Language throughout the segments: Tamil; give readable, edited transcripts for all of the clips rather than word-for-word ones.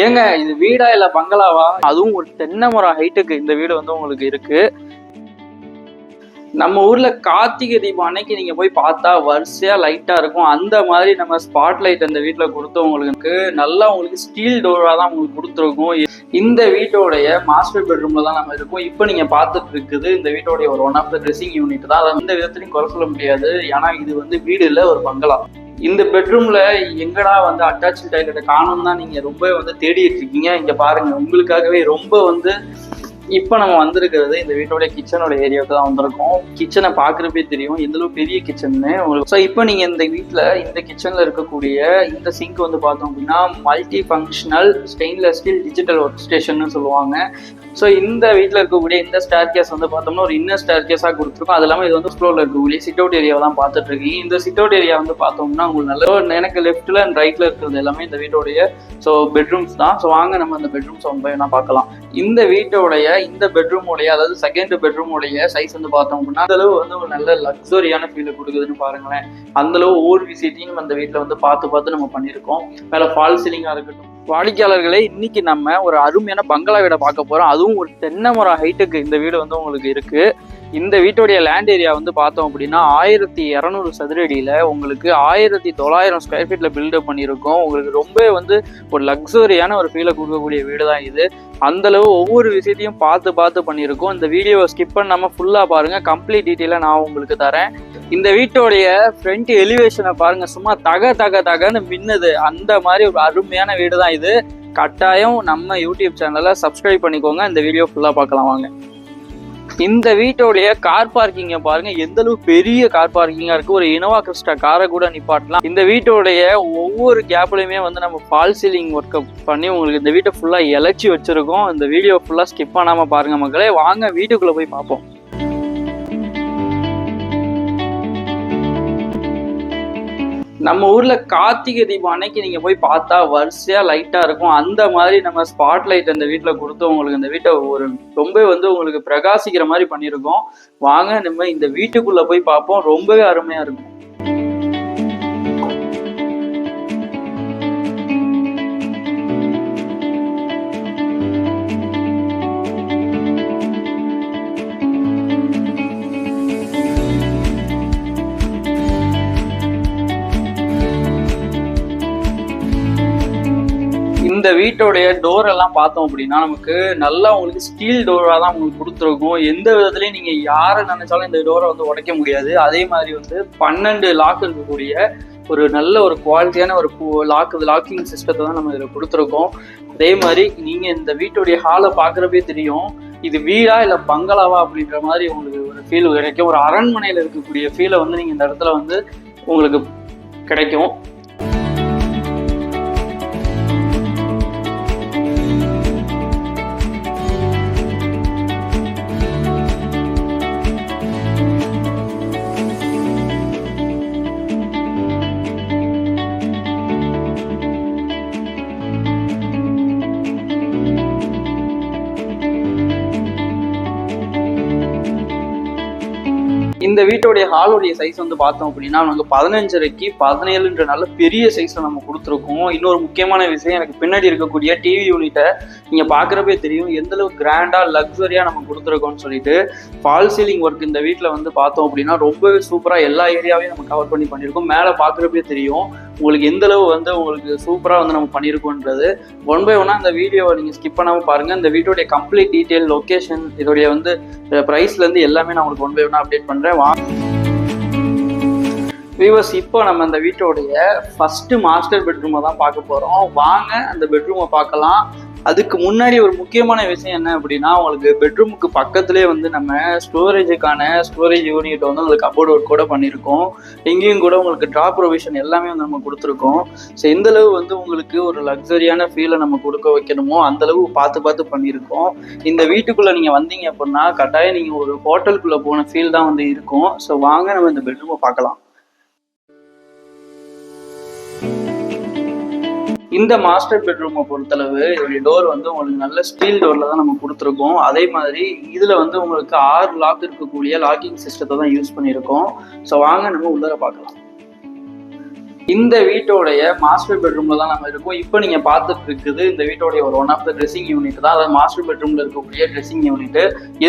ஏங்க இது வீடா இல்ல பங்களாவா? அதுவும் ஒரு தென்னை மரம் ஹைட்டுக்கு இந்த வீடு வந்து உங்களுக்கு இருக்கு. நம்ம ஊர்ல கார்த்திகை தீபம் அன்னைக்கு நீங்க போய் பார்த்தா வரிசையா லைட்டா இருக்கும். அந்த மாதிரி நம்ம ஸ்பாட் லைட் அந்த வீட்டுல கொடுத்தவங்களுக்கு நல்லா உங்களுக்கு ஸ்டீல் டோரா தான் உங்களுக்கு கொடுத்துருக்கும். இந்த வீட்டோடைய மாஸ்டர் பெட்ரூம்ல தான் நம்ம இருக்கோம். இப்போ நீங்க பார்த்துட்டு இருக்குது இந்த வீட்டோடைய ஒரு one of the dressing unit தான். அதை எந்த விதத்துலையும் குறை சொல்ல முடியாது. ஏன்னா இது வந்து வீடு இல்லை, ஒரு பங்களா. இந்த பெட்ரூம்ல எங்கடா வந்து அட்டாச் டாய்லெட்டை காணும் தான் நீங்க ரொம்ப வந்து தேடிட்டு இருக்கீங்க. இங்க பாருங்க, உங்களுக்காகவே ரொம்ப வந்து இப்போ நம்ம வந்திருக்கிறது இந்த வீட்டோட கிச்சனோட ஏரியாவுக்கு தான் வந்திருக்கோம். கிச்சனை பார்க்குறப்பே தெரியும் எந்தளவு பெரிய கிச்சன்னு உங்களுக்கு. ஸோ இப்போ நீங்கள் இந்த வீட்டில் இந்த கிச்சனில் இருக்கக்கூடிய இந்த சிங்க் வந்து பார்த்தோம் அப்படின்னா multi functional stainless steel digital work station சொல்லுவாங்க. ஸோ இந்த வீட்டில் இருக்கக்கூடிய இந்த ஸ்டேர் கேஸ் வந்து பார்த்தோம்னா ஒரு இன்னர் ஸ்டேர் கேஸாக கொடுத்துருக்கோம். அது இல்லாமல் இது வந்து ஃப்ளோரில் இருக்கக்கூடிய சிட் அவுட் ஏரியாவை தான் பார்த்துட்டு இருக்கீங்க. இந்த சிட் அவுட் ஏரியா வந்து பார்த்தோம்னா உங்களுக்கு நல்ல எனக்கு லெஃப்ட்டில் அண்ட் ரைட்டில் இருக்கிறது எல்லாமே இந்த வீட்டோடைய பெட்ரூம்ஸ் தான். ஸோ வாங்க நம்ம அந்த பெட்ரூம்ஸ் வந்து வேணா பார்க்கலாம். இந்த வீட்டோடைய இந்த பெட்ரூமோடைய அதாவது செகண்ட் பெட்ரூமோடைய சைஸ் வந்து பார்த்தோம் அப்படின்னா அந்த அளவு வந்து ஒரு நல்ல லக்ஸரியான ஃபீல் கொடுக்குதுன்னு பாருங்களேன். அந்த அளவு ஒவ்வொரு விசிட்டையும் அந்த வீட்டில் வந்து பார்த்து நம்ம பண்ணியிருக்கோம். மேலே ஃபால் சீலிங்காக இருக்கட்டும். வாடிக்கையாளர்களே, இன்னைக்கு நம்ம ஒரு அருமையான பங்களா வீடை பார்க்க போறோம். அதுவும் ஒரு தென்னை மரம் ஹைட்டுக்கு இந்த வீடு வந்து உங்களுக்கு இருக்கு. இந்த வீட்டுடைய லேண்ட் ஏரியா வந்து பார்த்தோம் அப்படின்னா 1200 சதுரடியில் உங்களுக்கு 1900 ஸ்கொயர் ஃபீட்ல பில்டப் பண்ணியிருக்கோம். உங்களுக்கு ரொம்ப வந்து ஒரு லக்ஸரியான ஒரு ஃபீலை கொடுக்கக்கூடிய வீடு தான் இது. அந்த அளவு ஒவ்வொரு விஷயத்தையும் பார்த்து பண்ணியிருக்கோம். இந்த வீடியோவை ஸ்கிப் பண்ணாம ஃபுல்லா பாருங்க, கம்ப்ளீட் டீட்டெயிலாக நான் உங்களுக்கு தரேன். இந்த வீட்டோடைய ஃப்ரண்ட் எலிவேஷனை பாருங்க, சும்மா தகன்னு மின்னுது. அந்த மாதிரி ஒரு அருமையான வீடு தான் இது. கட்டாயம் நம்ம யூடியூப் சேனலை சப்ஸ்கிரைப் பண்ணிக்கோங்க. இந்த வீடியோ ஃபுல்லா பார்க்கலாம் வாங்க. இந்த வீட்டோடைய கார் பார்க்கிங்கை பாருங்க, எந்த அளவு பெரிய கார் பார்க்கிங்கா இருக்கு. ஒரு இனோவா கிறிஸ்டா காரை கூட நிப்பாட்டலாம். இந்த வீட்டோடைய ஒவ்வொரு கேப்லயுமே வந்து நம்ம ஃபால் சீலிங் ஒர்க் பண்ணி உங்களுக்கு இந்த வீட்டை ஃபுல்லா இழைச்சி வச்சிருக்கோம். இந்த வீடியோ ஃபுல்லா ஸ்கிப் பண்ணாம பாருங்க மக்களே. வாங்க வீட்டுக்குள்ள போய் பார்ப்போம். நம்ம ஊர்ல கார்த்திகை தீபம் அன்னைக்கு நீங்க போய் பார்த்தா வரிசையா லைட்டா இருக்கும். அந்த மாதிரி நம்ம ஸ்பாட் லைட் அந்த வீட்டுல கொடுத்து உங்களுக்கு இந்த வீட்டை ஒரு ரொம்ப வந்து உங்களுக்கு பிரகாசிக்கிற மாதிரி பண்ணியிருக்கோம். வாங்க நம்ம இந்த வீட்டுக்குள்ள போய் பார்ப்போம். ரொம்பவே அருமையா இருக்கும். இந்த வீட்டோடைய டோர் எல்லாம் பார்த்தோம் அப்படின்னா நமக்கு நல்லா உங்களுக்கு ஸ்டீல் டோரா தான் உங்களுக்கு கொடுத்துருக்கும். எந்த விதத்துலையும் நீங்க யாரை நினைச்சாலும் இந்த டோரை வந்து உடைக்க முடியாது. அதே மாதிரி வந்து 12 லாக் இருக்கக்கூடிய ஒரு நல்ல ஒரு குவாலிட்டியான ஒரு லாக்கிங் சிஸ்டத்தை தான் நம்ம இதில் கொடுத்துருக்கோம். அதே மாதிரி நீங்க இந்த வீட்டுடைய ஹாலை பார்க்குறப்பே தெரியும் இது வீடா இல்லை பங்களாவா அப்படின்ற மாதிரி உங்களுக்கு ஒரு ஃபீல் கிடைக்கும். ஒரு அரண்மனையில் இருக்கக்கூடிய ஃபீலை வந்து நீங்க இந்த இடத்துல வந்து உங்களுக்கு கிடைக்கும். இந்த வீட்டோடைய ஹாலோடைய சைஸ் வந்து பார்த்தோம் அப்படின்னா நமக்கு 15:30 17 நல்ல பெரிய சைஸ்ல நம்ம கொடுத்துருக்கோம். இன்னொரு முக்கியமான விஷயம், எனக்கு பின்னாடி இருக்கக்கூடிய டிவி யூனிட்டை நீங்க பாக்குறப்பே தெரியும் எந்த அளவுக்கு கிராண்டா லக்ஸரியா நம்ம கொடுத்துருக்கோம்னு சொல்லிட்டு. ஃபால் சீலிங் ஒர்க் இந்த வீட்டுல வந்து பார்த்தோம் அப்படின்னா ரொம்பவே சூப்பரா எல்லா ஏரியாவையும் நம்ம கவர் பண்ணியிருக்கோம். மேலே பாக்குறப்பே தெரியும் உங்களுக்கு எந்த அளவு வந்து உங்களுக்கு சூப்பரா வந்து நம்ம பண்ணியிருக்கோன்றது. ஒன் பை ஒன்னா இந்த வீடியோவை நீங்க ஸ்கிப் பண்ணாம பாருங்க. இந்த வீட்டோடைய கம்ப்ளீட் டீட்டெயில், லொகேஷன், இதோடைய வந்து பிரைஸ்ல இருந்து எல்லாமே நான் உங்களுக்கு ஒன் பை ஒன்னா அப்டேட் பண்றேன். வியூவர்ஸ், இப்போ நம்ம அந்த வீட்டோடைய ஃபர்ஸ்ட் மாஸ்டர் பெட்ரூமை தான் பார்க்க போறோம். வாங்க அந்த பெட்ரூமை பார்க்கலாம். அதுக்கு முன்னாடி ஒரு முக்கியமான விஷயம் என்ன அப்படின்னா, உங்களுக்கு பெட்ரூமுக்கு பக்கத்துலேயே வந்து நம்ம ஸ்டோரேஜ் யூனிட் வந்து உங்களுக்கு கபோர்ட் ஒர்க் கூட பண்ணியிருக்கோம். எங்கேயும் கூட உங்களுக்கு ட்ராப் ப்ரொவிஷன் எல்லாமே வந்து நம்ம கொடுத்துருக்கோம். ஸோ எந்தளவு வந்து உங்களுக்கு ஒரு லக்ஸரியான ஃபீலை நம்ம கொடுக்க வைக்கணுமோ அந்தளவு பார்த்து பண்ணியிருக்கோம். இந்த வீட்டுக்குள்ளே நீங்கள் வந்தீங்க அப்படின்னா கட்டாயம் நீங்கள் ஒரு ஹோட்டலுக்குள்ளே போன ஃபீல் தான் வந்து இருக்கும். ஸோ வாங்க நம்ம இந்த பெட்ரூமை பார்க்கலாம். இந்த மாஸ்டர் பெட்ரூமை பொறுத்தளவு இதோடைய டோர் வந்து உங்களுக்கு நல்ல ஸ்டீல் டோர்ல தான் நம்ம கொடுத்துருக்கோம். அதே மாதிரி இதுல வந்து உங்களுக்கு 6 லாக் இருக்கக்கூடிய லாக்கிங் சிஸ்டத்தை தான் யூஸ் பண்ணியிருக்கோம். ஸோ வாங்க நம்ம உள்ளே பார்க்கலாம். இந்த வீட்டோடைய மாஸ்டர் பெட்ரூம்ல தான் நம்ம இருக்கோம். இப்போ நீங்க பார்த்துட்டு இருக்குது இந்த வீட்டோடைய ஒரு one of the dressing unit தான். அதாவது மாஸ்டர் பெட்ரூம்ல இருக்கக்கூடிய ட்ரெஸ்ஸிங் யூனிட்.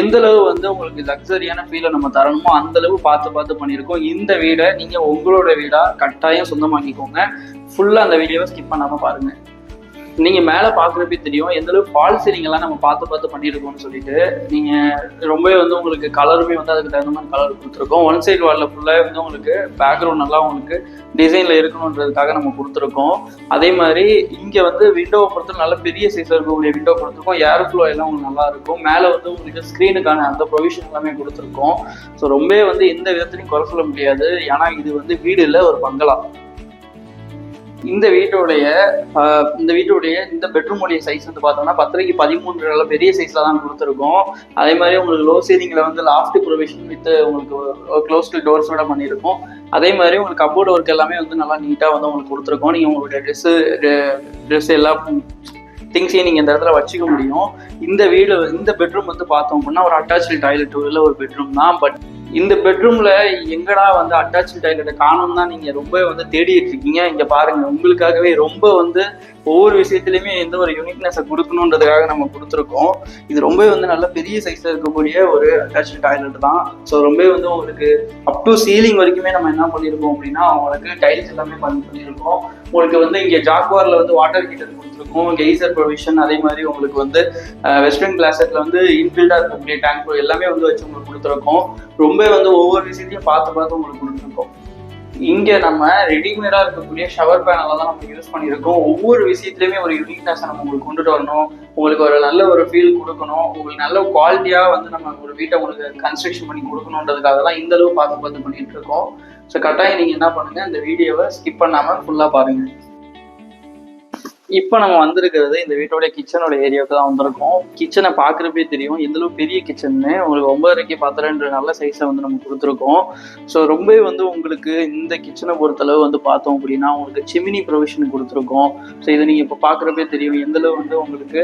எந்த அளவு வந்து உங்களுக்கு லக்ஸரியான ஃபீலை நம்ம தரணுமோ அந்த அளவு பார்த்து பண்ணியிருக்கோம். இந்த வீடை நீங்க உங்களோட வீடா கட்டாயம் சொந்தமாக்கிக்கோங்க. ஃபுல்லா அந்த வீடியோவை ஸ்கிப் பண்ணாம பாருங்க. நீங்க மேல பாக்குறப்பே தெரியும் எந்த அளவுக்கு ஃபால் சீலிங் எல்லாம் நம்ம பார்த்து பண்ணிருக்கோம்னு சொல்லிட்டு. நீங்க ரொம்பவே வந்து உங்களுக்கு கலருமே வந்து அதுக்கு தகுந்த மாதிரி கலர் கொடுத்துருக்கோம். ஒன் சைடு வால்ல ஃபுல்லா வந்து உங்களுக்கு பேக்ரவுண்ட் நல்லா உங்களுக்கு டிசைன்ல இருக்கணுன்றதுக்காக நம்ம கொடுத்துருக்கோம். அதே மாதிரி இங்க வந்து விண்டோவை பொறுத்து நல்ல பெரிய சைஸ்ல இருக்கக்கூடிய விண்டோ கொடுத்துருக்கோம். ஏர் ஃப்ளோ எல்லாம் உங்களுக்கு நல்லா இருக்கும். மேல வந்து உங்களுக்கு ஸ்கிரீனுக்கான அந்த ப்ரொவிஷன் எல்லாமே கொடுத்துருக்கோம். ஸோ ரொம்பவே வந்து எந்த விதத்துலையும் குறை சொல்ல முடியாது. ஏன்னா இது வந்து வீடு இல்லை, ஒரு பங்களா. இந்த வீட்டோடைய இந்த பெட்ரூமுடைய சைஸ் வந்து பார்த்தோம்னா 10x13 நல்ல பெரிய சைஸ்ல தான் கொடுத்துருக்கோம். அதே மாதிரி உங்களுக்கு லோ சீலிங்ல வந்து லாஃப்ட் ப்ரொவிஷன் வித் உங்களுக்கு க்ளோஸ்டு டோர்ஸோட பண்ணியிருக்கோம். அதே மாதிரி உங்களுக்கு கப்போர்ட் ஒர்க் எல்லாமே வந்து நல்லா நீட்டா வந்து உங்களுக்கு கொடுத்துருக்கோம். நீங்க உங்களுடைய ட்ரெஸ் எல்லாம் திங்ஸையும் நீங்க இந்த இடத்துல வச்சுக்க முடியும். இந்த பெட்ரூம் வந்து பார்த்தோம் அப்படின்னா ஒரு அட்டாச்சு டாய்லெட் உள்ள ஒரு பெட்ரூம் தான். பட் இந்த பெட்ரூம்ல எங்கடா வந்து அட்டாச்சு டாய்லெட்டை காணும் தான் நீங்க ரொம்ப வந்து தேடிட்டு இருக்கீங்க. இங்க பாருங்க, உங்களுக்காகவே ரொம்ப வந்து ஒவ்வொரு விஷயத்துலையுமே எந்த ஒரு யூனிக்னஸை கொடுக்கணுன்றதுக்காக நம்ம கொடுத்துருக்கோம். இது ரொம்பவே வந்து நல்ல பெரிய சைஸ்ல இருக்கக்கூடிய ஒரு அட்டாச்சு டாய்லெட் தான். ஸோ ரொம்பவே வந்து உங்களுக்கு அப் டு சீலிங் வரைக்குமே நம்ம என்ன பண்ணியிருக்கோம் அப்படின்னா உங்களுக்கு டைல்ஸ் எல்லாமே பண்ணியிருக்கோம். உங்களுக்கு வந்து இங்கே ஜாக்வார்ல வந்து வாட்டர் ஹீட்டர் கொடுத்துருக்கோம், கெய்சர் ப்ரொவிஷன். அதே மாதிரி உங்களுக்கு வந்து வெஸ்டர்ன் கிளாசெட்ல வந்து இன்பில்டா இருக்கக்கூடிய டேங்க் எல்லாமே வந்து வச்சு உங்களுக்கு கொடுத்துருக்கோம். ரொம்ப வந்து ஒவ்வொரு விஷயத்தையும் பார்த்து உங்களுக்கு கொடுத்துருக்கோம். இங்க நம்ம ரெடிமேடா இருக்கக்கூடிய ஷவர் பேனல தான் நம்ம யூஸ் பண்ணியிருக்கோம். ஒவ்வொரு விஷயத்துலயுமே ஒரு யூனிக்னஸ் நம்ம உங்களுக்கு கொண்டுட்டு வரணும், உங்களுக்கு ஒரு நல்ல ஒரு ஃபீல் கொடுக்கணும், உங்களுக்கு நல்ல குவாலிட்டியா வந்து நம்ம ஒரு வீட்டை உங்களுக்கு கன்ஸ்ட்ரக்ஷன் பண்ணி கொடுக்கணுன்றதுக்காக தான் இந்த அளவு பார்த்து பண்ணிட்டு இருக்கோம். ஸோ கட்டாயம் நீங்க என்ன பண்ணுங்க, இந்த வீடியோவை ஸ்கிப் பண்ணாம ஃபுல்லா பாருங்க. இப்போ நம்ம வந்திருக்கிறது இந்த வீட்டோட கிச்சனோட ஏரியாவுக்கு தான் வந்திருக்கோம். கிச்சனை பார்க்குறப்பே தெரியும் எந்த அளவுக்கு பெரிய கிச்சன்னு. உங்களுக்கு 9.5x10 நல்ல சைஸை வந்து நம்ம கொடுத்துருக்கோம். ஸோ ரொம்பவே வந்து உங்களுக்கு இந்த கிச்சனை பொறுத்தளவு வந்து பார்த்தோம் அப்படின்னா உங்களுக்கு சிமினி ப்ரொவிஷன் கொடுத்துருக்கோம். ஸோ இதை நீங்கள் இப்போ பார்க்குறப்பே தெரியும் எந்த அளவு வந்து உங்களுக்கு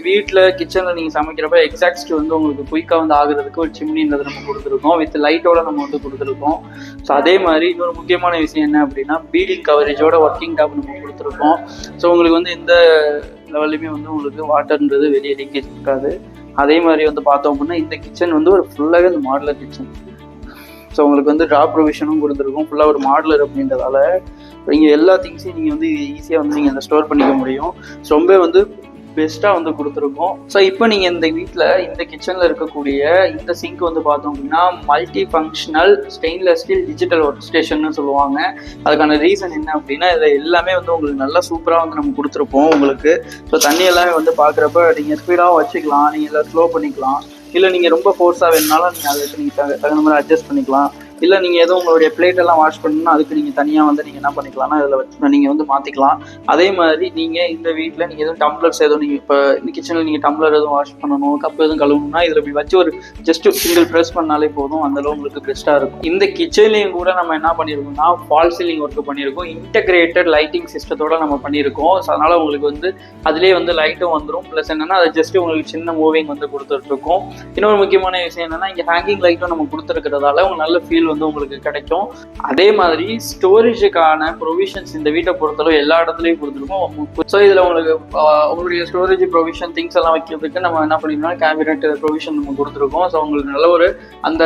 வீட்டில் கிச்சனில் நீங்கள் சமைக்கிறப்ப எக்ஸாக்ட் வந்து உங்களுக்கு குயிக்காக வந்து ஆகுறதுக்கு ஒரு சிமினின்றது நம்ம கொடுத்துருக்கோம். வித் லைட்டோட நம்ம வந்து கொடுத்துருக்கோம். ஸோ அதே மாதிரி இன்னொரு முக்கியமான விஷயம் என்ன அப்படின்னா பீடிங் கவரேஜோட ஒர்க்கிங் டாப் நம்ம கொடுத்துருக்கோம். ஸோ உங்களுக்கு வந்து எந்த லெவல்லையுமே வந்து உங்களுக்கு வாட்டர்ன்றது வெளியே லீக்கேஜ் இருக்காது. அதே மாதிரி வந்து பார்த்தோம் அப்படின்னா இந்த கிச்சன் வந்து ஒரு ஃபுல்லாகவே இந்த மாடுலர் கிச்சன். ஸோ உங்களுக்கு வந்து ட்ராப் ப்ரொவிஷனும் கொடுத்துருக்கோம். ஃபுல்லாக ஒரு மாடுலர் அப்படின்றதால நீங்கள் எல்லா திங்ஸையும் நீங்கள் வந்து ஈஸியாக வந்து நீங்கள் ஸ்டோர் பண்ணிக்க முடியும். ஸோ ரொம்ப வந்து பெஸ்ட்டாக வந்து கொடுத்துருக்கோம். ஸோ இப்போ நீங்கள் இந்த வீட்டில் இந்த கிச்சனில் இருக்கக்கூடிய இந்த சிங்க் வந்து பார்த்தோம் அப்படின்னா multi functional stainless steel digital work ஸ்டேஷன்னு சொல்லுவாங்க. அதுக்கான ரீசன் என்ன அப்படின்னா இதில் எல்லாமே வந்து உங்களுக்கு நல்லா சூப்பராக வந்து நம்ம கொடுத்துருப்போம் உங்களுக்கு. ஸோ தண்ணி எல்லாமே வந்து பார்க்குறப்ப நீங்கள் ஸ்பீடாக வச்சுக்கலாம், நீங்கள் எல்லாம் ஸ்லோ பண்ணிக்கலாம். இல்லை நீங்கள் ரொம்ப ஃபோர்ஸாக வேணுனாலும் நீங்கள் அதை வச்சு நீங்கள் தகுந்த மாதிரி அட்ஜஸ்ட் பண்ணிக்கலாம். இல்லை நீங்கள் எதுவும் உங்களுடைய பிளேட்டெல்லாம் வாஷ் பண்ணணும்னா அதுக்கு நீங்கள் தனியாக வந்து நீங்கள் என்ன பண்ணிக்கலாம்னா இதில் வச்சு நீங்கள் வந்து மாற்றிக்கலாம். அதே மாதிரி நீங்கள் இந்த வீட்டில் நீங்கள் எதுவும் டம்ளர்ஸ் எதுவும் நீங்கள் இப்போ இந்த கிச்சனில் நீங்கள் டம்ளர் எதுவும் வாஷ் பண்ணணும், கப் எதுவும் கழுவணும்னா இதில் இப்படி வச்சு ஒரு ஜஸ்ட் சிங்கிள் ப்ரெஸ் பண்ணாலே போதும். அந்தளவு உங்களுக்கு பெஸ்ட்டாக இருக்கும். இந்த கிச்சன்லேயும் கூட நம்ம என்ன பண்ணியிருக்கோம்னா ஃபால் சீலிங் ஒர்க் பண்ணியிருக்கோம். இன்டெகிரேட்டட் லைட்டிங் சிஸ்டத்தோட நம்ம பண்ணியிருக்கோம். ஸோ அதனால் உங்களுக்கு வந்து அதிலே வந்து லைட்டும் வந்துடும். ப்ளஸ் என்னென்னா அது ஜஸ்ட்டு உங்களுக்கு சின்ன மூவிங் வந்து கொடுத்துட்ருக்கோம். இன்னொரு முக்கியமான விஷயம் என்னென்னா இங்கே ஹேங்கிங் லைட்டும் நம்ம கொடுத்துருக்கிறதால உங்களுக்கு நல்ல ஃபீல் வந்து உங்களுக்கு கிடைக்கும். அதே மாதிரி ஸ்டோரேஜுக்கான ப்ரொவிஷன்ஸ் இந்த வீட்டை பொறுத்தளவு எல்லா இடத்துலையும் கொடுத்துருக்கோம். ஸோ இதில் உங்களுக்கு உங்களுடைய ஸ்டோரேஜ் ப்ரொவிஷன் திங்ஸ் எல்லாம் வைக்கிறதுக்கு நம்ம என்ன பண்ணிருக்கோம் கேபினெட் ப்ரொவிஷன் நம்ம கொடுத்துருக்கோம். ஸோ உங்களுக்கு நல்ல ஒரு அந்த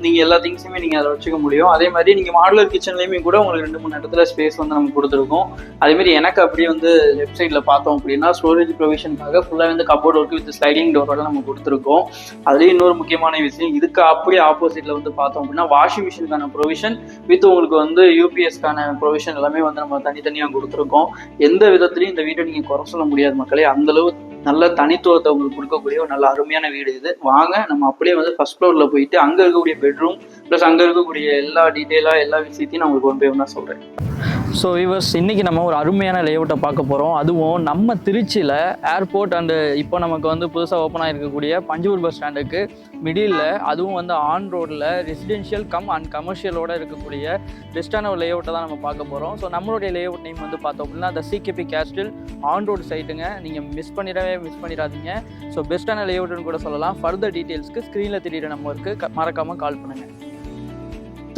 நீங்கள் எல்லா திங்ஸுமே நீங்கள் அதை வச்சுக்க முடியும். அதே மாதிரி நீங்கள் மாடுலர் கிச்சன்லேயுமே கூட உங்களுக்கு 2-3 இடத்துல ஸ்பேஸ் வந்து நம்ம கொடுத்துருக்கோம். அதேமாதிரி எனக்கு அப்படியே வந்து லெஃப்ட் சைடில் பார்த்தோம் அப்படின்னா ஸ்டோரேஜ் ப்ரொவிஷனுக்காக ஃபுல்லாக வந்து கப்போர்ட் ஒர்க் வித் ஸ்லைடிங் டோரோட நம்ம கொடுத்துருக்கோம். அதுலேயும் இன்னொரு முக்கியமான விஷயம் இதுக்கு அப்படியே ஆப்போசிட்டில் வந்து பார்த்தோம் அப்படின்னா வாஷிங் மிஷினுக்கான ப்ரொவிஷன் வித் உங்களுக்கு வந்து யூபிஎஸ்க்கான ப்ரொவிஷன் எல்லாமே வந்து நம்ம தனித்தனியாக கொடுத்துருக்கோம். எந்த விதத்துலையும் இந்த வீட்டை நீங்கள் குறை சொல்ல முடியாது மக்களே. அந்தளவு நல்ல தனித்துவத்தை உங்களுக்கு கொடுக்கக்கூடிய ஒரு நல்ல அருமையான வீடு இது. வாங்க நம்ம அப்படியே வந்து ஃபர்ஸ்ட் ஃப்ளோரில் போயிட்டு அங்கே இருக்கக்கூடிய பெட்ரூம் ப்ளஸ் அங்கே இருக்கக்கூடிய எல்லா டீட்டெயிலாக எல்லா விஷயத்தையும் நான் உங்களுக்கு ஒன் பை சொல்கிறேன். ஸோ வியூவர்ஸ், இன்றைக்கி நம்ம ஒரு அருமையான லேஅவுட்டை பார்க்க போகிறோம். அதுவும் நம்ம திருச்சியில் ஏர்போர்ட் அண்டு இப்போ நமக்கு வந்து புதுசாக ஓப்பன் ஆகிருக்கக்கூடிய பஞ்சூர் பஸ் ஸ்டாண்டுக்கு மிடில், அதுவும் வந்து ஆன் ரோடில் ரெசிடென்ஷியல் அண்ட் கமர்ஷியலோடு இருக்கக்கூடிய பெஸ்ட்டான ஒரு லேஅவுட்டை தான் நம்ம பார்க்க போகிறோம். ஸோ நம்மளுடைய லேஅவுட் நேம் வந்து பார்த்தோம் அப்படின்னா த சிகேபி கேஸ்டில் ஆன் ரோடு சைட்டுங்க. நீங்கள் மிஸ் பண்ணிடாதீங்க. ஸோ பெஸ்ட்டான லேஅவுட்னு கூட சொல்லலாம். ஃபர்தர் டீட்டெயில்ஸ்க்கு ஸ்க்ரீனில் தெரியிற நம்பருக்கு மறக்காமல் கால் பண்ணுங்கள்.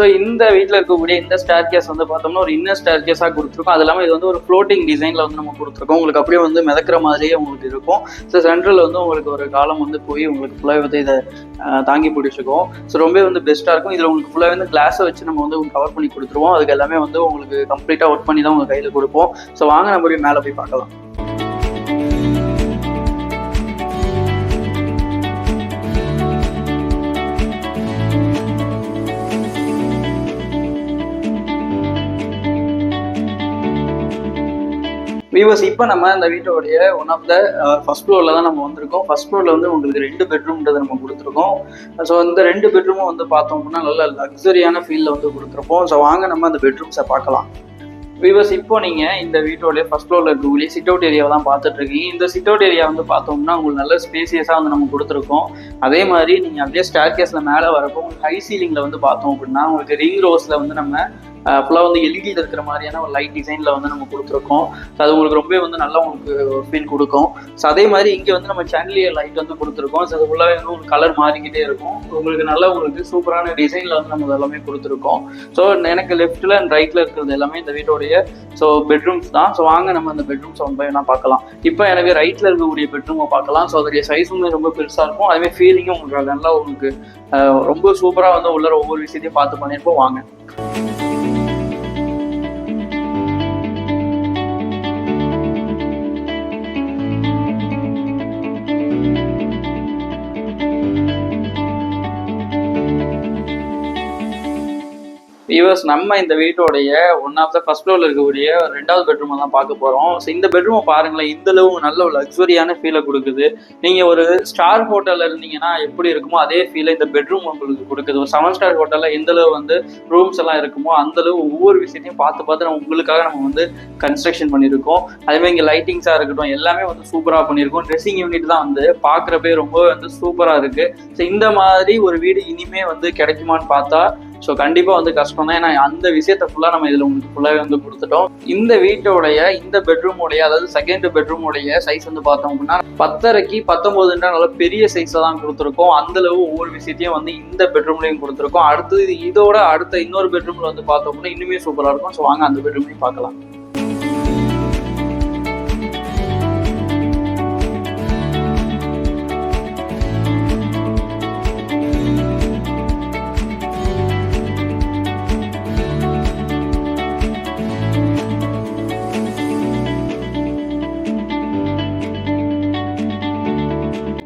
ஸோ இந்த வீட்டில் இருக்கக்கூடிய இந்த ஸ்டேர் கேஸ் வந்து பார்த்தோம்னா ஒரு இன்னர் ஸ்டேர் கேஸாக கொடுத்துருக்கோம். அது இல்லாமல் இது வந்து ஒரு ஃப்ளோட்டிங் டிசைனில் வந்து நம்ம கொடுத்துருக்கோம். உங்களுக்கு அப்படியே வந்து மிதக்கிற மாதிரியே உங்களுக்கு இருக்கும். ஸோ சென்ட்ரல் வந்து உங்களுக்கு ஒரு காலம் வந்து போய் உங்களுக்கு ஃபுல்லாக வந்து இதை தாங்கி பிடிச்சிக்கும். ஸோ ரொம்ப வந்து பெஸ்ட்டாக இருக்கும். இதில் உங்களுக்கு ஃபுல்லாக வந்து கிளாஸை வச்சு நம்ம வந்து கவர் பண்ணி கொடுத்துருவோம். அதுக்கு எல்லாமே வந்து உங்களுக்கு கம்ப்ளீட்டாக ஒர்க் பண்ணி தான் உங்கள் கையில் கொடுப்போம். ஸோ வாங்க நம்ம போய் மேலே போய் பார்க்கலாம். வியூவர்ஸ், இப்போ நம்ம இந்த வீட்டோடைய ஒன் ஆஃப் த ஃபர்ஸ்ட் ஃப்ளோரில் தான் நம்ம வந்திருக்கோம். ஃபர்ஸ்ட் ஃப்ளோரில் வந்து உங்களுக்கு 2 பெட்ரூம்ன்றது நம்ம கொடுத்துருக்கோம். ஸோ இந்த 2 பெட்ரூமும் வந்து பார்த்தோம் அப்படின்னா நல்ல லக்ஸரியான ஃபீலில் வந்து கொடுத்துருப்போம். ஸோ வாங்க நம்ம அந்த பெட்ரூம்ஸை பார்க்கலாம். வியூவர்ஸ், இப்போ நீங்கள் இந்த வீட்டோடைய ஃபர்ஸ்ட் ஃப்ளோரில் இருக்கக்கூடிய சிட் அவுட் ஏரியாவை தான் பார்த்துட்டு இருக்கீங்க. இந்த சிட் அவுட் ஏரியா வந்து பார்த்தோம்னா உங்களுக்கு நல்ல ஸ்பேசியஸாக வந்து நம்ம கொடுத்துருக்கோம். அதே மாதிரி நீங்கள் அப்படியே ஸ்டேர் கேஸில் மேலே வரப்போ உங்களுக்கு ஹை சீலிங்கில் வந்து பார்த்தோம் அப்படின்னா உங்களுக்கு ரிங் ரோஸில் வந்து நம்ம ஃபுல்லாக வந்து எல்இடியில் இருக்கிற மாதிரியான ஒரு லைட் டிசைனில் வந்து நம்ம கொடுத்துருக்கோம். ஸோ அது உங்களுக்கு ரொம்பவே வந்து நல்லா உங்களுக்கு ஃபீல் கொடுக்கும். ஸோ அதே மாதிரி இங்கே வந்து நம்ம சாண்டிலியர் லைட் வந்து கொடுத்துருக்கோம். ஸோ அது ஃபுல்லாகவே வந்து ஒரு கலர் மாறிக்கிட்டே இருக்கும். உங்களுக்கு நல்லா உங்களுக்கு சூப்பரான டிசைனில் வந்து நம்ம எல்லாமே கொடுத்துருக்கோம். ஸோ எனக்கு லெஃப்ட்டில் அண்ட் ரைட்டில் இருக்கிறது எல்லாமே இந்த வீட்டோடைய பெட்ரூம்ஸ் தான். ஸோ வாங்க நம்ம அந்த பெட்ரூம்ஸ் வந்து வேணா பார்க்கலாம். இப்போ எனக்கு ரைட்டில் இருக்கக்கூடிய பெட்ரூமை பார்க்கலாம். ஸோ அதோடைய சைஸுமே ரொம்ப பெருசாக இருக்கும். அதேமாதிரி ஃபீலிங்கும் உங்களுக்கு நல்லா உங்களுக்கு ரொம்ப சூப்பராக வந்து உள்ள ஒவ்வொரு விஷயத்தையும் பார்த்து பண்ணியிருப்போம். வாங்க. வியூவர்ஸ், நம்ம இந்த வீட்டோடைய ஒன் ஆஃப் த ஃபர்ஸ்ட் ஃப்ளோரில் இருக்கக்கூடிய 2வது பெட்ரூமை தான் பார்க்க போகிறோம். ஸோ இந்த பெட்ரூமை பாருங்களேன், இந்த அளவு நல்ல ஒரு லக்ஸரியான ஃபீலை கொடுக்குது. நீங்கள் ஒரு ஸ்டார் ஹோட்டலில் இருந்தீங்கன்னா எப்படி இருக்குமோ அதே ஃபீலை இந்த பெட்ரூம் உங்களுக்கு கொடுக்குது. ஒரு 7 ஸ்டார் ஹோட்டலில் எந்த அளவு வந்து ரூம்ஸ் எல்லாம் இருக்குமோ அந்தளவு ஒவ்வொரு விஷயத்தையும் பார்த்து நம்ம உங்களுக்காக நம்ம வந்து கன்ஸ்ட்ரக்ஷன் பண்ணியிருக்கோம். அதேமாதிரி இங்கே லைட்டிங்ஸாக இருக்கட்டும் எல்லாமே வந்து சூப்பராக பண்ணியிருக்கோம். ட்ரெஸ்ஸிங் யூனிட் தான் வந்து பார்க்குறப்பே ரொம்ப வந்து சூப்பராக இருக்குது. ஸோ இந்த மாதிரி ஒரு வீடு இனிமே வந்து கிடைக்குமான்னு பார்த்தா ஸோ கண்டிப்பாக வந்து கஷ்டம் தான். ஏன்னா அந்த விஷயத்த ஃபுல்லாக நம்ம இதில் உங்களுக்கு ஃபுல்லாகவே வந்து கொடுத்துட்டோம். இந்த வீட்டோடைய இந்த பெட்ரூமோடைய அதாவது செகண்ட் பெட்ரூமோடைய சைஸ் வந்து பார்த்தோம் அப்படின்னா 10.5 x 19 நல்ல பெரிய சைஸை தான் கொடுத்துருக்கோம். அந்தளவு ஒவ்வொரு விஷயத்தையும் வந்து இந்த பெட்ரூம்லையும் கொடுத்துருக்கோம். அடுத்தது இதோட அடுத்த இன்னொரு பெட்ரூமில் வந்து பார்த்தோம் அப்படின்னா இன்னுமே சூப்பராக இருக்கும். ஸோ வாங்க அந்த பெட்ரூம்லையும் பார்க்கலாம்.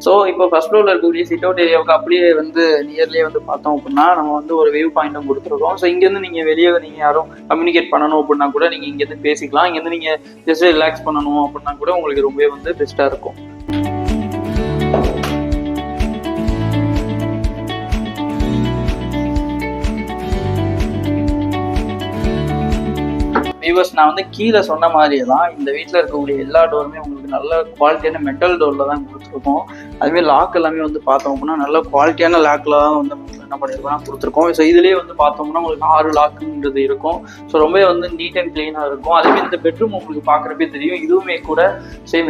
ஸோ இப்போ ஃபர்ஸ்ட் ஃப்ளோரில் இருக்கக்கூடிய சிட் அவுட் ஏரியாவுக்கு அப்படியே வந்து நியர்லேயே வந்து பார்த்தோம் அப்படின்னா நம்ம வந்து ஒரு வியூ பாயிண்ட்டும் கொடுத்துருக்கோம். ஸோ இங்கேருந்து நீங்கள் வெளியே நீங்கள் யாரும் கம்யூனிகேட் பண்ணணும் அப்படின்னா கூட நீங்கள் இங்கேருந்து பேசிக்கலாம். இங்கேருந்து நீங்கள் ஜஸ்ட் ரிலாக்ஸ் பண்ணணும் அப்படின்னா கூட உங்களுக்கு ரொம்பவே வந்து பெஸ்ட்டாக இருக்கும். வியூவர்ஸ், நான் வந்து கீழே சொன்ன மாதிரியே தான் இந்த வீட்டில் இருக்கக்கூடிய எல்லா டோருமே உங்களுக்கு நல்ல குவாலிட்டியான மெட்டல் டோரில் தான் கொடுத்துருக்கோம். அதுமாதிரி லாக் எல்லாமே வந்து பார்த்தோம் அப்படின்னா நல்ல குவாலிட்டியான லாக்கில் தான் வந்து என்ன பண்ணியிருக்கோம்னா கொடுத்துருக்கோம். ஸோ இதுலேயே வந்து பார்த்தோம்னா உங்களுக்கு 6 லாக்குன்றது இருக்கும். ஸோ ரொம்ப வந்து நீட் அண்ட் க்ளீனாக இருக்கும். அதேமாதிரி இந்த பெட்ரூம் உங்களுக்கு பார்க்குறப்பே தெரியும். இதுவுமே கூட சேம்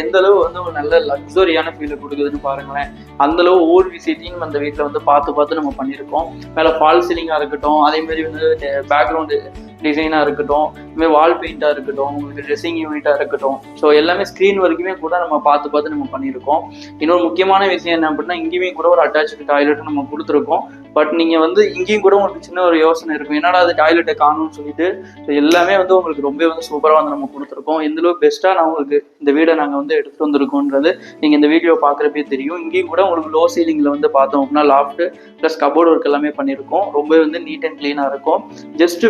எந்த அளவு வந்து ஒரு நல்ல லக்ஸரியான ஃபீலை கொடுக்குதுன்னு பாருங்களேன். அந்தளவு ஒவ்வொரு விஷயத்தையும் அந்த வீட்டில் வந்து பார்த்து நம்ம பண்ணியிருக்கோம். மேலே ஃபால் சீலிங்காக இருக்கட்டும், அதேமாதிரி வந்து பேக்ரவுண்டு டிசைனாக இருக்கட்டும், இதுமாதிரி வால் பெயிண்டாக இருக்கட்டும், உங்களுக்கு ட்ரெஸ்ஸிங் யூனிட்டாக இருக்கட்டும், ஸோ எல்லாமே ஸ்க்ரீன் வரைக்குமே கூட நம்ம பார்த்து நம்ம பண்ணியிருக்கோம். இன்னொரு முக்கியமான விஷயம் என்ன அப்படின்னா இங்கேயுமே கூட ஒரு அட்டாச்சு டாய்லெட் நம்ம கொடுத்துருக்கோம். பட் நீங்கள் வந்து இங்கேயும் கூட உங்களுக்கு சின்ன ஒரு யோசனை இருக்கும், என்னடா அது டாய்லெட்டை காணும்னு சொல்லிட்டு. ஸோ எல்லாமே வந்து உங்களுக்கு ரொம்ப வந்து சூப்பராக வந்து நம்ம கொடுத்துருக்கோம். எந்தளவுக்கு பெஸ்ட்டாக நான் உங்களுக்கு இந்த வீடை நாங்கள் வந்து எடுத்துகிட்டு வந்திருக்கோன்றது நீங்கள் இந்த வீடியோ பார்க்குறப்பே தெரியும். இங்கேயும் கூட உங்களுக்கு லோ சீலிங்கில் வந்து பார்த்தோம் அப்படின்னா லாஃப்ட் ப்ளஸ் கபோர்டு ஒர்க் எல்லாமே பண்ணியிருக்கோம். ரொம்ப வந்து நீட் அண்ட் க்ளீனாக இருக்கும். ஜஸ்ட்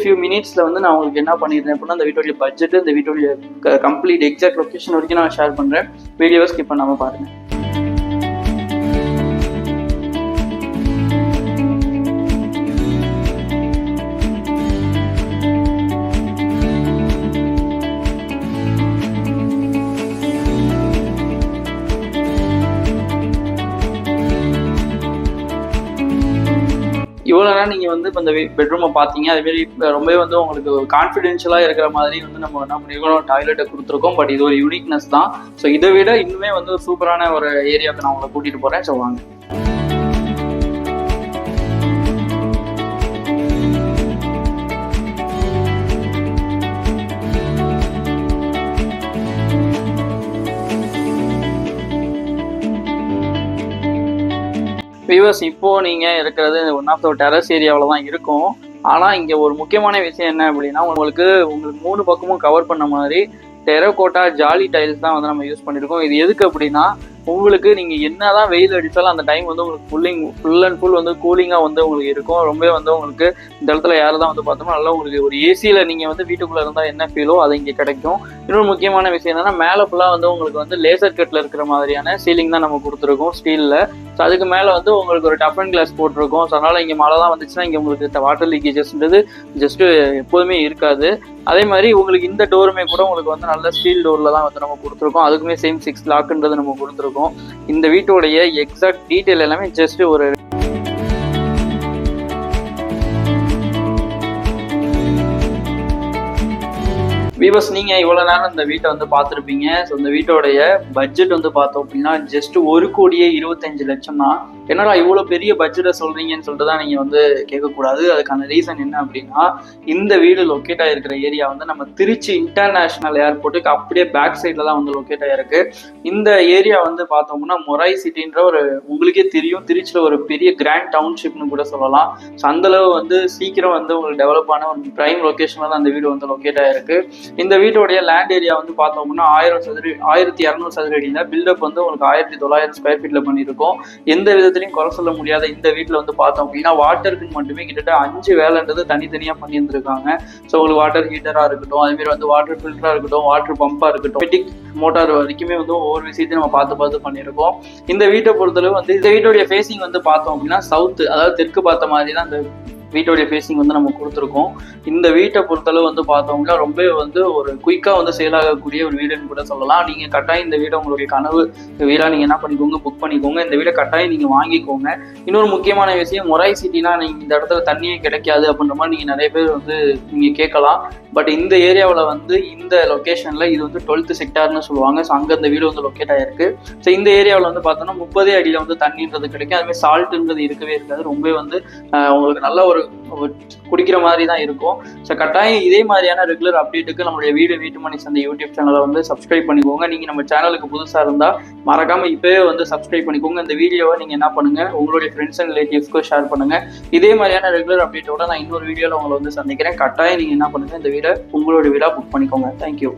ஃபியூ மினிட்ஸில் வந்து நான் உங்களுக்கு என்ன பண்ணியிருந்தேன் அப்படின்னா இந்த வீட்டோடைய பட்ஜெட்டு, இந்த வீட்டோடைய கம்ப்ளீட் எக்ஸாக்ட் லொக்கேஷன் வரைக்கும் நான் ஷேர் பண்ணுறேன். வீடியோவை ஸ்கிப் பண்ணாமல் பாருங்கள். இவ்வளோ நேரம் நீங்கள் வந்து இப்போ இந்த பெட்ரூமை பார்த்தீங்க. அதுமாரி ரொம்பவே வந்து உங்களுக்கு கான்ஃபிடென்ஷியலாக இருக்கிற மாதிரி வந்து நம்ம என்ன பண்ணியிருக்கோம், டாய்லெட்டை கொடுத்துருக்கோம். பட் இது ஒரு யூனிக்னஸ் தான். ஸோ இதை விட இன்னுமே வந்து ஒரு சூப்பரான ஒரு ஏரியாவுக்கு நான் உங்களை கூட்டிகிட்டு போகிறேன். ஸோ வாங்க. வியூவர்ஸ், இப்போ நீங்க இருக்கிறது ஒன் ஆஃப் த டெரஸ் ஏரியாவில் தான் இருக்கும். ஆனால் இங்கே ஒரு முக்கியமான விஷயம் என்ன அப்படின்னா, உங்களுக்கு 3 பக்கமும் கவர் பண்ண மாதிரி டெரகோட்டா ஜாலி டைல்ஸ் தான் வந்து நம்ம யூஸ் பண்ணியிருக்கோம். இது எதுக்கு அப்படின்னா, உங்களுக்கு நீங்கள் என்ன தான் வெயில் அடித்தாலும் அந்த டைம் வந்து உங்களுக்கு ஃபுல் அண்ட் ஃபுல் வந்து கூலிங்காக வந்து உங்களுக்கு இருக்கும். ரொம்பவே வந்து உங்களுக்கு இந்த இடத்துல யார் தான் வந்து பார்த்தோம்னா நல்லா உங்களுக்கு ஒரு ஏசியில் நீங்கள் வந்து வீட்டுக்குள்ளே இருந்தால் என்ன ஃபீலோ அது இங்கே கிடைக்கும். இன்னொரு முக்கியமான விஷயம் என்னன்னா, மேலே ஃபுல்லாக வந்து உங்களுக்கு வந்து லேசர் கட்டில் இருக்கிற மாதிரியான சீலிங் தான் நம்ம கொடுத்துருக்கோம் ஸ்டீலில். ஸோ அதுக்கு மேலே வந்து உங்களுக்கு ஒரு டஃப் அண்ட் கிளாஸ் போட்டிருக்கோம். ஸோ அதனால் இங்கே மழை தான் வந்துச்சுன்னா இங்கே உங்களுக்கு வாட்டர் லீக்கேஜஸ்ன்றது ஜஸ்ட்டு எப்போதுமே இருக்காது. அதே மாதிரி உங்களுக்கு இந்த டோருமே கூட உங்களுக்கு வந்து நல்ல ஸ்டீல் டோரில் தான் வந்து நம்ம கொடுத்துருக்கோம். அதுக்குமே சேம் 6 லாக்குன்றது நம்ம கொடுத்துருக்கோம். இந்த வீட்டோடைய எக்ஸாக்ட் டீட்டெயில் எல்லாமே ஜஸ்ட் ஒரு வியூவர்ஸ், நீங்கள் இவ்வளோ நேரம் இந்த வீட்டை வந்து பார்த்துருப்பீங்க. ஸோ இந்த வீட்டோடைய பட்ஜெட் வந்து பார்த்தோம் அப்படின்னா ஜஸ்ட் 1,25,00,000 தான். என்னடா இவ்வளோ பெரிய பட்ஜெட்டை சொல்கிறீங்கன்னு சொல்லிட்டு தான் நீங்கள் வந்து கேட்கக்கூடாது. அதுக்கான ரீசன் என்ன அப்படின்னா, இந்த வீடு லொக்கேட் ஆகிருக்கிற ஏரியா வந்து நம்ம திருச்சி இன்டர்நேஷ்னல் ஏர்போர்ட்டுக்கு அப்படியே பேக் சைடில் தான் வந்து லொக்கேட் ஆகிருக்கு. இந்த ஏரியா வந்து பார்த்தோம்னா மொராய் சிட்டின்ற ஒரு உங்களுக்கே தெரியும், திருச்சியில் ஒரு பெரிய கிராண்ட் டவுன்ஷிப்னு கூட சொல்லலாம். ஸோ அந்தளவு வந்து சீக்கிரம் வந்து உங்களுக்கு டெவலப் ஆன ஒரு ப்ரைம் லொக்கேஷனில் தான் அந்த வீடு வந்து லொக்கேட் ஆகிருக்கு. இந்த வீட்டோடைய லேண்ட் ஏரியா வந்து பார்த்தோம்னா 1200 சதுர அடியில் பில்டப் வந்து உங்களுக்கு 1900 ஸ்கொயர் ஃபீட்டில் பண்ணியிருக்கோம். எந்த விதத்துலையும் குறை சொல்ல முடியாத இந்த வீட்டில் வந்து பார்த்தோம் அப்படின்னா வாட்டருக்கு மட்டுமே கிட்டத்தட்ட 5 வேலைன்றது தனித்தனியாக பண்ணியிருந்திருக்காங்க. ஸோ உங்களுக்கு வாட்டர் ஹீட்டராக இருக்கட்டும், அதேமாதிரி வந்து வாட்டர் ஃபில்டராக இருக்கட்டும், வாட்டர் பம்பாக இருக்கட்டும், பெட்டிக் மோட்டார் வரைக்குமே வந்து ஒவ்வொரு விஷயத்தையும் நம்ம பார்த்து பண்ணியிருக்கோம். இந்த வீட்டை பொறுத்தளவு வந்து இந்த வீட்டோடைய ஃபேஸிங் வந்து பார்த்தோம் அப்படின்னா சவுத்து, அதாவது தெற்கு பார்த்த மாதிரி தான் இந்த வீட்டோடைய ஃபேஸிங் வந்து நம்ம கொடுத்துருக்கோம். இந்த வீட்டை பொறுத்தளவு வந்து பார்த்தோம்னா ரொம்ப வந்து ஒரு குயிக்காக வந்து சேலாகக்கூடிய ஒரு வீடுன்னு கூட சொல்லலாம். நீங்கள் கட்டாயம் இந்த வீடை உங்களுடைய கனவு வீடாக நீங்கள் என்ன பண்ணிக்கோங்க, புக் பண்ணிக்கோங்க. இந்த வீடை கட்டாயம் நீங்கள் வாங்கிக்கோங்க. இன்னொரு முக்கியமான விஷயம், மொராய் சிட்டினா நீங்கள் இந்த இடத்துல தண்ணியே கிடைக்காது அப்படின்ற மாதிரி நீங்கள் நிறைய பேர் வந்து நீங்கள் கேட்கலாம். பட் இந்த ஏரியாவில் வந்து இந்த லொக்கேஷனில் இது வந்து 12th செக்டார்னு சொல்லுவாங்க. ஸோ அங்கே இந்த வீடு வந்து லொக்கேட் ஆகிருக்கு. ஸோ இந்த ஏரியாவில் வந்து பார்த்தோன்னா 30 அடியில் வந்து தண்ணின்றது கிடைக்கும். அதுமாதிரி சால்ட்டுன்றது இருக்கவே இருக்காது. ரொம்ப வந்து உங்களுக்கு நல்ல ஒரு குடிக்கிற மாதிரி தான் இருக்கும். ஸோ கட்டாயம் இதே மாதிரியான ரெகுலர் அப்டேட்டுக்கு நம்மளுடைய வீட்டு மணி சந்தை யூடியூப் சேனலை வந்து சப்ஸ்கிரைப் பண்ணிக்கோங்க. நீங்கள் நம்ம சேனலுக்கு புதுசாக இருந்தால் மறக்காமல் இப்போவே வந்து சப்ஸ்கிரைப் பண்ணிக்கோங்க. இந்த வீடியோவை நீங்கள் என்ன பண்ணுங்கள், உங்களுடைய ஃப்ரெண்ட்ஸ் அண்ட் ரிலேட்டிவ்ஸ்க்கும் ஷேர் பண்ணுங்கள். இதே மாதிரியான ரெகுலர் அப்டேட்டோட நான் இன்னொரு வீடியோவில் உங்களை வந்து சந்திக்கிறேன். கட்டாயம் நீங்கள் என்ன பண்ணுங்கள், இந்த வீடை உங்களுடைய வீடாக புக் பண்ணிக்கோங்க. தேங்க்யூ.